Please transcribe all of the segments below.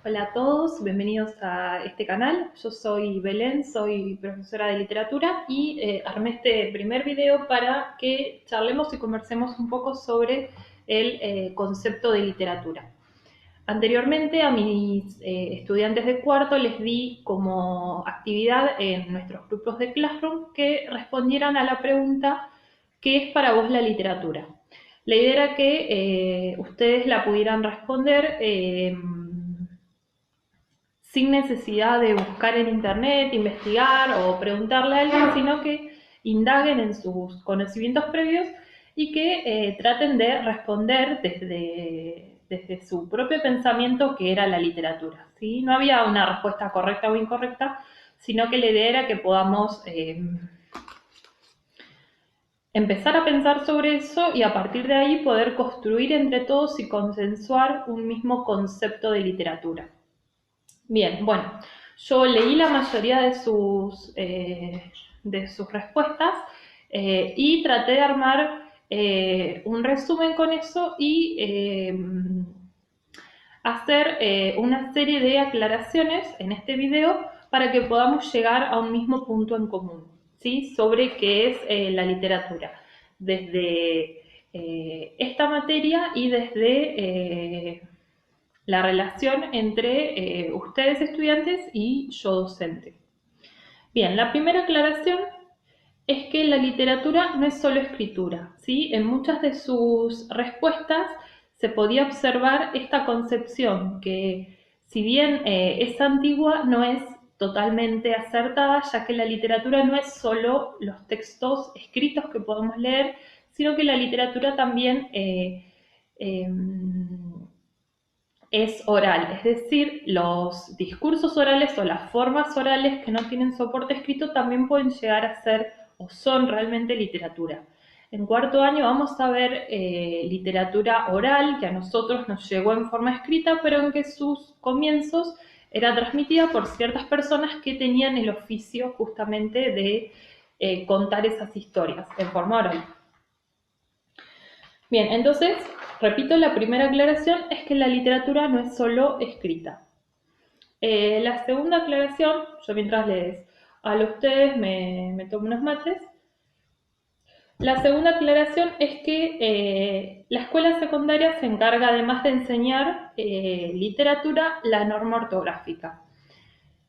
Hola a todos, bienvenidos a este canal. Yo soy Belén, soy profesora de literatura y armé este primer video para que charlemos y conversemos un poco sobre el concepto de literatura. Anteriormente a mis estudiantes de cuarto les di como actividad en nuestros grupos de Classroom que respondieran a la pregunta ¿qué es para vos la literatura? La idea era que ustedes la pudieran responder sin necesidad de buscar en internet, investigar o preguntarle a alguien, sino que indaguen en sus conocimientos previos y que traten de responder desde su propio pensamiento que era la literatura, ¿sí? No había una respuesta correcta o incorrecta, sino que la idea era que podamos empezar a pensar sobre eso y a partir de ahí poder construir entre todos y consensuar un mismo concepto de literatura. Bien, bueno, yo leí la mayoría de sus respuestas y traté de armar un resumen con eso y hacer una serie de aclaraciones en este video para que podamos llegar a un mismo punto en común, ¿sí? Sobre qué es la literatura, desde esta materia y desde la relación entre ustedes estudiantes y yo docente. Bien, la primera aclaración es que la literatura no es solo escritura, ¿sí? En muchas de sus respuestas se podía observar esta concepción que, si bien es antigua, no es totalmente acertada, ya que la literatura no es solo los textos escritos que podemos leer, sino que la literatura también es oral, es decir, los discursos orales o las formas orales que no tienen soporte escrito también pueden llegar a ser o son realmente literatura. En cuarto año vamos a ver literatura oral que a nosotros nos llegó en forma escrita, pero en que sus comienzos era transmitida por ciertas personas que tenían el oficio justamente de contar esas historias en forma oral. Bien, entonces, repito, la primera aclaración es que la literatura no es solo escrita. La segunda aclaración, yo mientras les hablo a ustedes me tomo unos mates. La segunda aclaración es que la escuela secundaria se encarga, además de enseñar literatura, la norma ortográfica.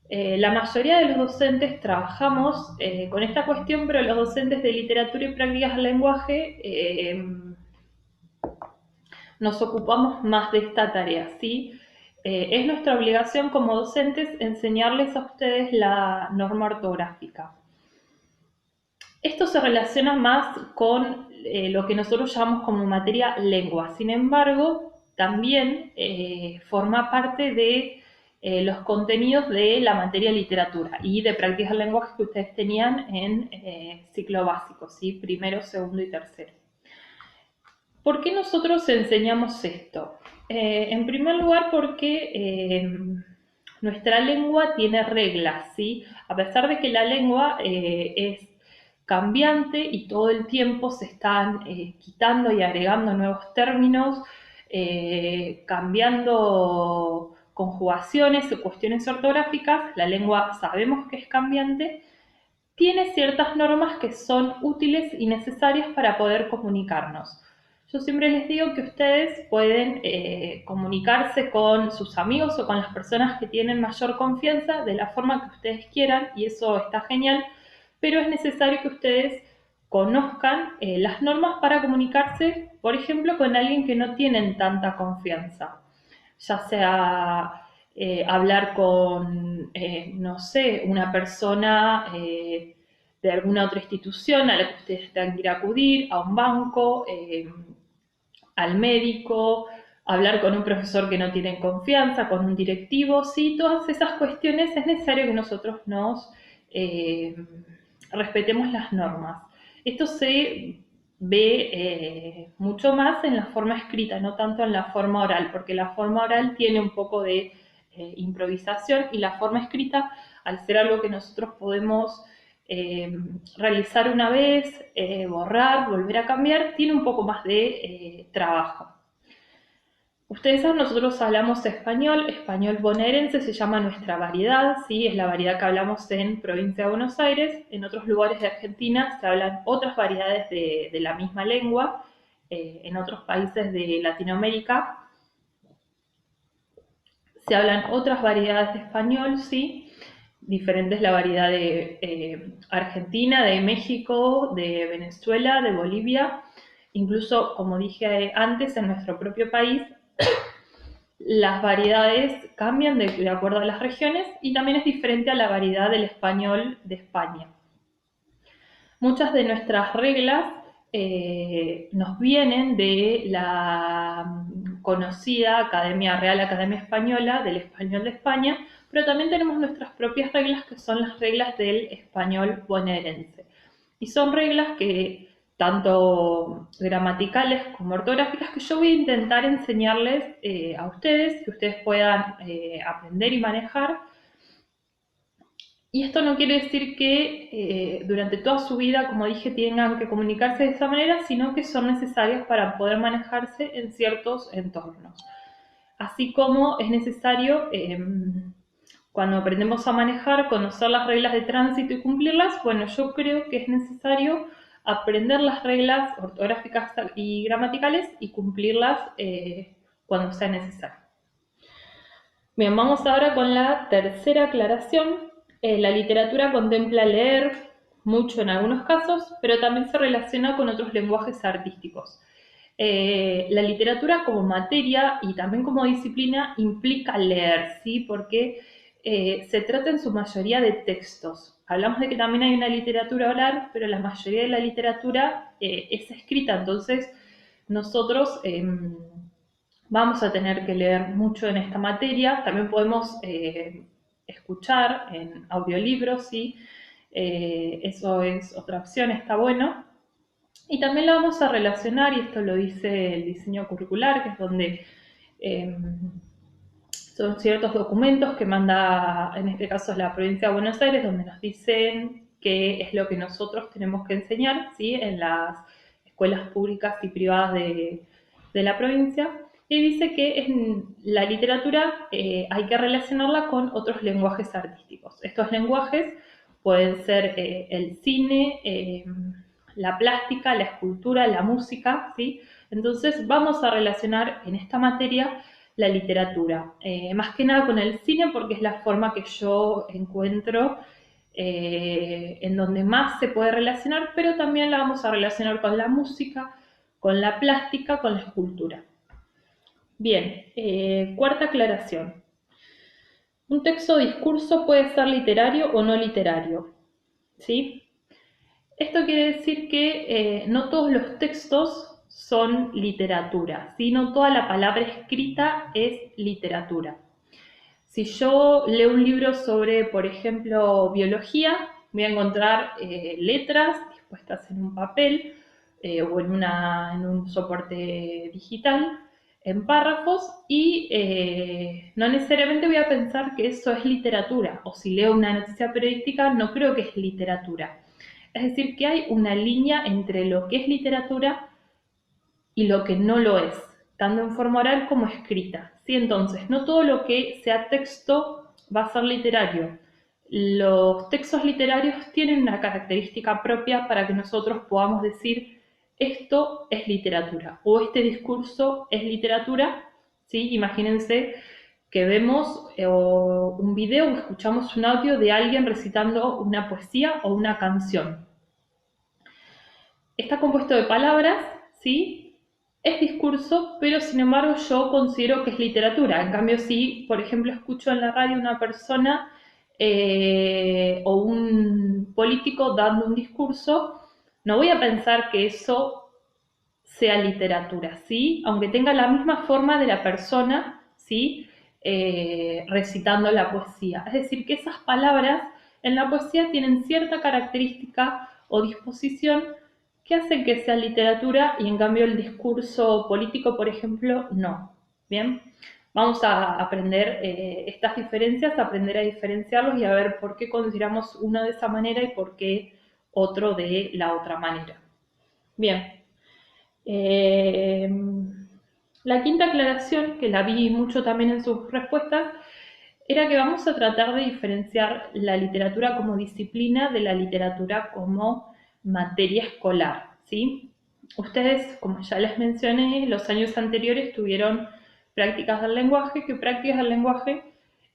La mayoría de los docentes trabajamos con esta cuestión, pero los docentes de literatura y prácticas del lenguaje nos ocupamos más de esta tarea, ¿sí? Es nuestra obligación como docentes enseñarles a ustedes la norma ortográfica. Esto se relaciona más con lo que nosotros llamamos como materia lengua. Sin embargo, también forma parte de los contenidos de la materia literatura y de prácticas del lenguaje que ustedes tenían en ciclo básico, ¿sí? Primero, segundo y tercero. ¿Por qué nosotros enseñamos esto? En primer lugar, porque nuestra lengua tiene reglas, ¿sí? A pesar de que la lengua es cambiante y todo el tiempo se están quitando y agregando nuevos términos, cambiando conjugaciones o cuestiones ortográficas, la lengua sabemos que es cambiante, tiene ciertas normas que son útiles y necesarias para poder comunicarnos. Yo siempre les digo que ustedes pueden comunicarse con sus amigos o con las personas que tienen mayor confianza de la forma que ustedes quieran y eso está genial, pero es necesario que ustedes conozcan las normas para comunicarse, por ejemplo, con alguien que no tienen tanta confianza, ya sea hablar con, no sé, una persona de alguna otra institución a la que ustedes tengan que ir a acudir, a un banco, al médico, hablar con un profesor que no tienen confianza, con un directivo, sí, todas esas cuestiones es necesario que nosotros nos respetemos las normas. Esto se ve mucho más en la forma escrita, no tanto en la forma oral, porque la forma oral tiene un poco de improvisación y la forma escrita, al ser algo que nosotros podemos realizar una vez, borrar, volver a cambiar, tiene un poco más de trabajo. Ustedes saben, nosotros hablamos español, español bonaerense se llama nuestra variedad, ¿sí? Es la variedad que hablamos en provincia de Buenos Aires. En otros lugares de Argentina se hablan otras variedades de la misma lengua. En otros países de Latinoamérica se hablan otras variedades de español, ¿sí? Diferentes la variedad de Argentina, de México, de Venezuela, de Bolivia. Incluso, como dije antes, en nuestro propio país las variedades cambian de acuerdo a las regiones y también es diferente a la variedad del español de España. Muchas de nuestras reglas nos vienen de la conocida Real Academia Española, del español de España, pero también tenemos nuestras propias reglas que son las reglas del español bonaerense. Y son reglas que tanto gramaticales como ortográficas que yo voy a intentar enseñarles a ustedes, que ustedes puedan aprender y manejar. Y esto no quiere decir que durante toda su vida, como dije, tengan que comunicarse de esa manera, sino que son necesarias para poder manejarse en ciertos entornos. Así como es necesario, cuando aprendemos a manejar, conocer las reglas de tránsito y cumplirlas, bueno, yo creo que es necesario aprender las reglas ortográficas y gramaticales y cumplirlas cuando sea necesario. Bien, vamos ahora con la tercera aclaración. La literatura contempla leer mucho en algunos casos, pero también se relaciona con otros lenguajes artísticos. La literatura como materia y también como disciplina implica leer, ¿sí? Porque se trata en su mayoría de textos. Hablamos de que también hay una literatura oral, pero la mayoría de la literatura es escrita, entonces nosotros vamos a tener que leer mucho en esta materia. También podemos escuchar en audiolibros, ¿sí? Eso es otra opción, está bueno. Y también la vamos a relacionar, y esto lo dice el diseño curricular, que es donde son ciertos documentos que manda, en este caso es la provincia de Buenos Aires, donde nos dicen qué es lo que nosotros tenemos que enseñar, ¿sí? En las escuelas públicas y privadas de la provincia. Y dice que en la literatura hay que relacionarla con otros lenguajes artísticos. Estos lenguajes pueden ser el cine, la plástica, la escultura, la música, ¿sí? Entonces vamos a relacionar en esta materia la literatura, más que nada con el cine porque es la forma que yo encuentro en donde más se puede relacionar, pero también la vamos a relacionar con la música, con la plástica, con la escultura. Bien, cuarta aclaración. Un texto o discurso puede ser literario o no literario, ¿sí? Esto quiere decir que no todos los textos son literatura, ¿sí? No toda la palabra escrita es literatura. Si yo leo un libro sobre, por ejemplo, biología, voy a encontrar letras dispuestas en un papel o en un soporte digital, en párrafos, y no necesariamente voy a pensar que eso es literatura, o si leo una noticia periodística, no creo que es literatura. Es decir, que hay una línea entre lo que es literatura y lo que no lo es, tanto en forma oral como escrita. ¿Sí? Entonces, no todo lo que sea texto va a ser literario. Los textos literarios tienen una característica propia para que nosotros podamos decir esto es literatura o este discurso es literatura. ¿Sí? Imagínense que vemos un video o escuchamos un audio de alguien recitando una poesía o una canción. Está compuesto de palabras, ¿sí? Es discurso, pero sin embargo yo considero que es literatura. En cambio, si, por ejemplo, escucho en la radio una persona o un político dando un discurso, no voy a pensar que eso sea literatura, ¿sí? Aunque tenga la misma forma de la persona, ¿sí? Recitando la poesía. Es decir, que esas palabras en la poesía tienen cierta característica o disposición que hacen que sea literatura y en cambio el discurso político, por ejemplo, no. Bien, vamos a aprender estas diferencias, a aprender a diferenciarlos y a ver por qué consideramos uno de esa manera y por qué otro de la otra manera. Bien. La quinta aclaración, que la vi mucho también en sus respuestas, era que vamos a tratar de diferenciar la literatura como disciplina de la literatura como materia escolar, ¿sí? Ustedes, como ya les mencioné, los años anteriores tuvieron prácticas del lenguaje, que prácticas del lenguaje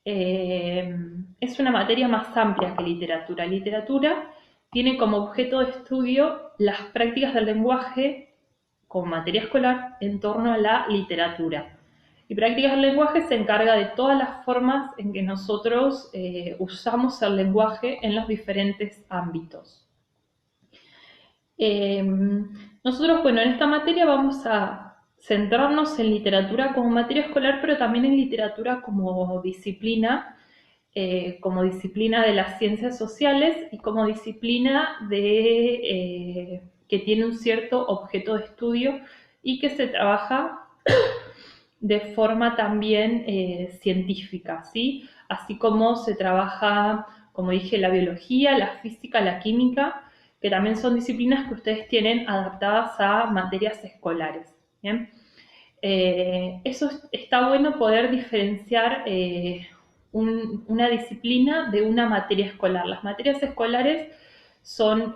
es una materia más amplia que literatura. Literatura tiene como objeto de estudio las prácticas del lenguaje como materia escolar en torno a la literatura. Y prácticas del lenguaje se encarga de todas las formas en que nosotros usamos el lenguaje en los diferentes ámbitos. Nosotros, bueno, en esta materia vamos a centrarnos en literatura como materia escolar, pero también en literatura como disciplina de las ciencias sociales y como disciplina que tiene un cierto objeto de estudio y que se trabaja de forma también científica, ¿sí? Así como se trabaja, como dije, la biología, la física, la química, que también son disciplinas que ustedes tienen adaptadas a materias escolares, ¿bien? Eso está bueno poder diferenciar una disciplina de una materia escolar. Las materias escolares son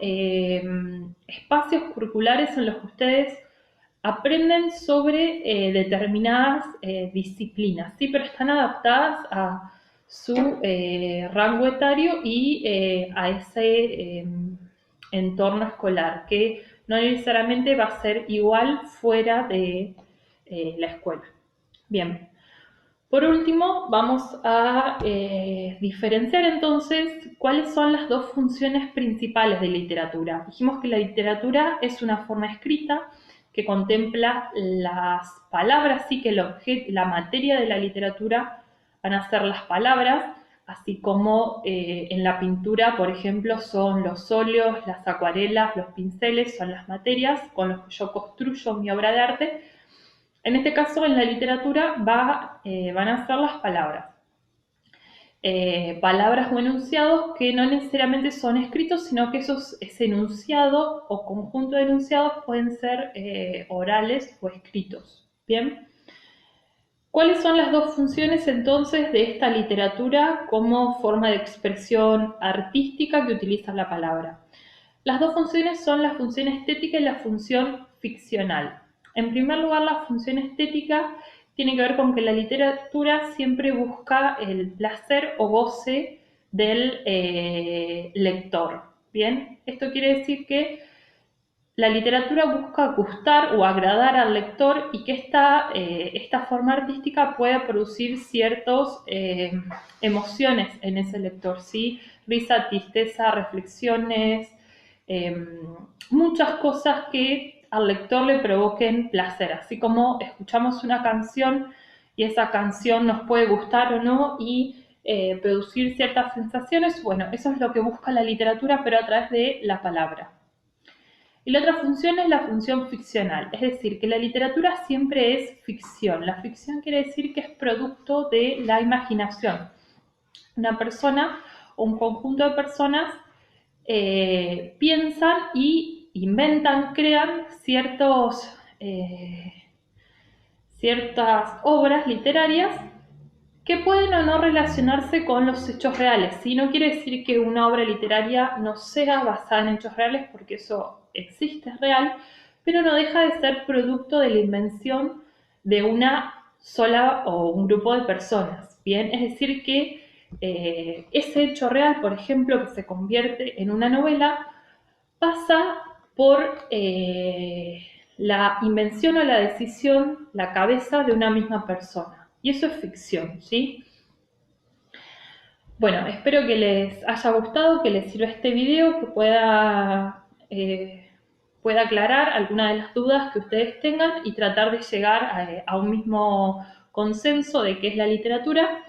espacios curriculares en los que ustedes aprenden sobre determinadas disciplinas, ¿sí? Pero están adaptadas a su rango etario y a ese entorno escolar, que no necesariamente va a ser igual fuera de la escuela. Bien. Por último, vamos a diferenciar entonces cuáles son las dos funciones principales de literatura. Dijimos que la literatura es una forma escrita que contempla las palabras, sí que la materia de la literatura van a ser las palabras, así como en la pintura, por ejemplo, son los óleos, las acuarelas, los pinceles, son las materias con las que yo construyo mi obra de arte. En este caso, en la literatura van a ser las palabras. Palabras o enunciados que no necesariamente son escritos, sino que ese enunciado o conjunto de enunciados pueden ser orales o escritos. Bien. ¿Cuáles son las dos funciones entonces de esta literatura como forma de expresión artística que utiliza la palabra? Las dos funciones son la función estética y la función ficcional. En primer lugar, la función estética tiene que ver con que la literatura siempre busca el placer o goce del lector. Bien, esto quiere decir que la literatura busca gustar o agradar al lector y que esta forma artística puede producir ciertas emociones en ese lector, ¿sí? Risa, tristeza, reflexiones, muchas cosas que al lector le provoquen placer, así como escuchamos una canción y esa canción nos puede gustar o no y producir ciertas sensaciones. Bueno, eso es lo que busca la literatura, pero a través de la palabra. Y la otra función es la función ficcional, es decir, que la literatura siempre es ficción. La ficción quiere decir que es producto de la imaginación. Una persona o un conjunto de personas piensan y inventan, crean ciertas obras literarias que pueden o no relacionarse con los hechos reales, ¿sí? No quiere decir que una obra literaria no sea basada en hechos reales, porque eso existe, es real, pero no deja de ser producto de la invención de una sola o un grupo de personas, ¿bien? Es decir, que ese hecho real, por ejemplo, que se convierte en una novela, pasa por la invención o la decisión, la cabeza de una misma persona. Y eso es ficción, ¿sí? Bueno, espero que les haya gustado, que les sirva este video, que pueda aclarar alguna de las dudas que ustedes tengan y tratar de llegar a un mismo consenso de qué es la literatura.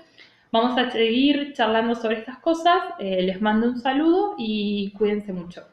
Vamos a seguir charlando sobre estas cosas. Les mando un saludo y cuídense mucho.